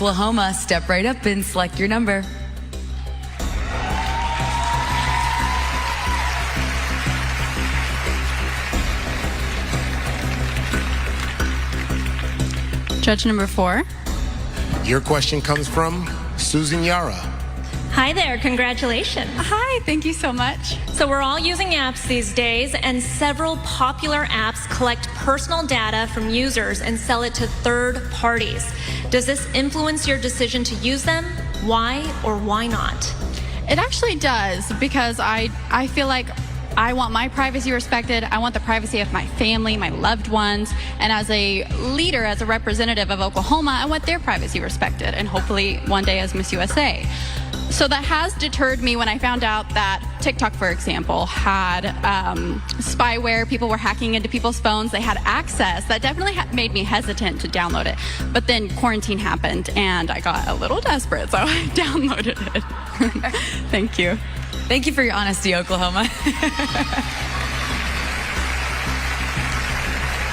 Oklahoma, step right up and select your number. Judge number 4. Your question comes from Susan Yara. Hi there, congratulations. Hi, thank you so much. So we're all using apps these days, and several popular apps collect personal data from users and sell it to third parties. Does this influence your decision to use them? Why or why not? It actually does, because I feel like I want my privacy respected. I want the privacy of my family, my loved ones. And as a leader, as a representative of Oklahoma, I want their privacy respected, and hopefully one day as Miss USA. So that has deterred me when I found out that TikTok, for example, had spyware. People were hacking into people's phones. They had access. That definitely made me hesitant to download it. But then quarantine happened, and I got a little desperate, so I downloaded it. Thank you. Thank you for your honesty, Oklahoma.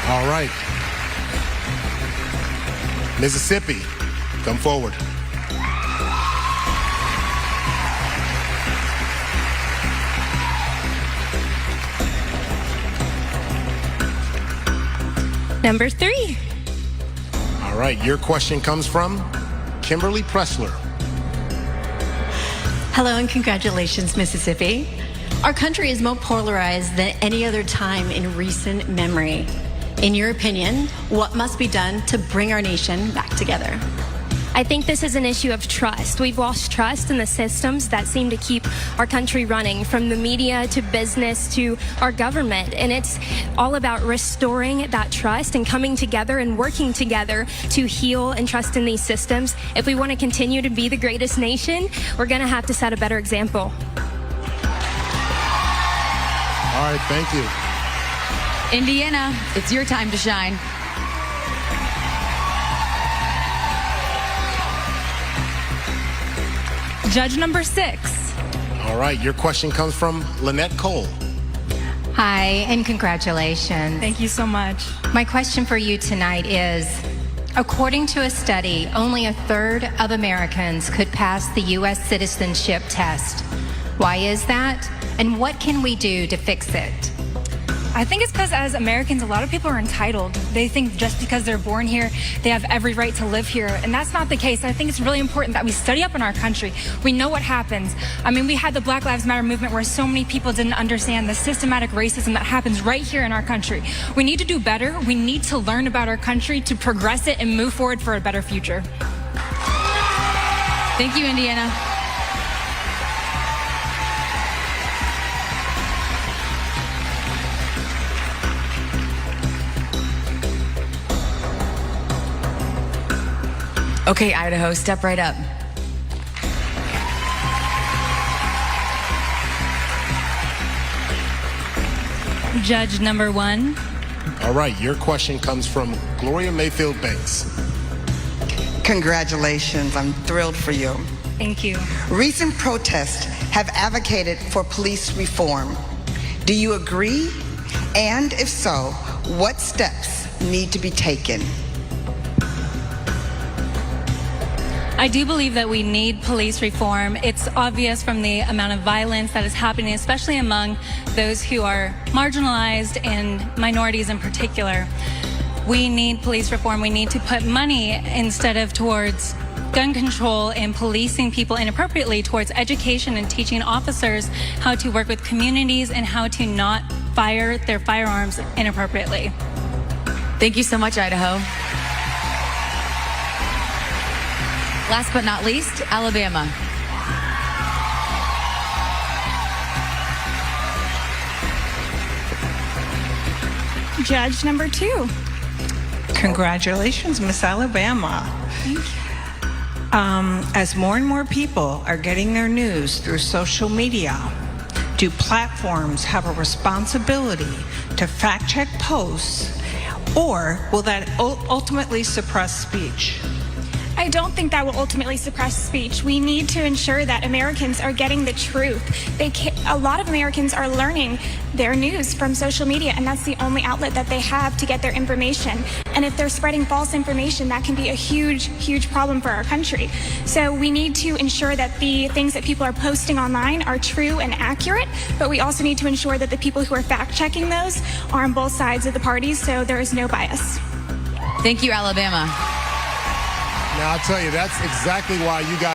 All right. Mississippi, come forward. Number 3. All right, your question comes from Kimberly Pressler. Hello and congratulations, Mississippi. Our country is more polarized than any other time in recent memory. In your opinion, what must be done to bring our nation back together? I think this is an issue of trust. We've lost trust in the systems that seem to keep our country running, from the media to business to our government. And it's all about restoring that trust and coming together and working together to heal and trust in these systems. If we want to continue to be the greatest nation, we're going to have to set a better example. All right, thank you. Indiana, it's your time to shine. Judge number 6. All right, your question comes from Lynette Cole. Hi, and congratulations. Thank you so much. My question for you tonight is, according to a study, only a third of Americans could pass the U.S. citizenship test. Why is that? And what can we do to fix it? I think it's because as Americans, a lot of people are entitled. They think just because they're born here, they have every right to live here. And that's not the case. I think it's really important that we study up on our country. We know what happens. I mean, we had the Black Lives Matter movement where so many people didn't understand the systematic racism that happens right here in our country. We need to do better. We need to learn about our country to progress it and move forward for a better future. Thank you, Indiana. Okay, Idaho, step right up. Judge number 1. All right, your question comes from Gloria Mayfield Banks. Congratulations, I'm thrilled for you. Thank you. Recent protests have advocated for police reform. Do you agree? And if so, what steps need to be taken? I do believe that we need police reform. It's obvious from the amount of violence that is happening, especially among those who are marginalized and minorities in particular. We need police reform. We need to put money instead of towards gun control and policing people inappropriately, towards education and teaching officers how to work with communities and how to not fire their firearms inappropriately. Thank you so much, Idaho. Last but not least, Alabama. Judge number 2. Congratulations, Miss Alabama. Thank you. As more and more people are getting their news through social media, do platforms have a responsibility to fact-check posts, or will that ultimately suppress speech? I I don't think that will ultimately suppress speech. We need to ensure that Americans are getting the truth. A lot of Americans are learning their news from social media, and that's the only outlet that they have to get their information. And if they're spreading false information, that can be a huge, huge problem for our country. So we need to ensure that the things that people are posting online are true and accurate, but we also need to ensure that the people who are fact-checking those are on both sides of the parties, so there is no bias. Thank you, Alabama. Now, I'll tell you, that's exactly why you guys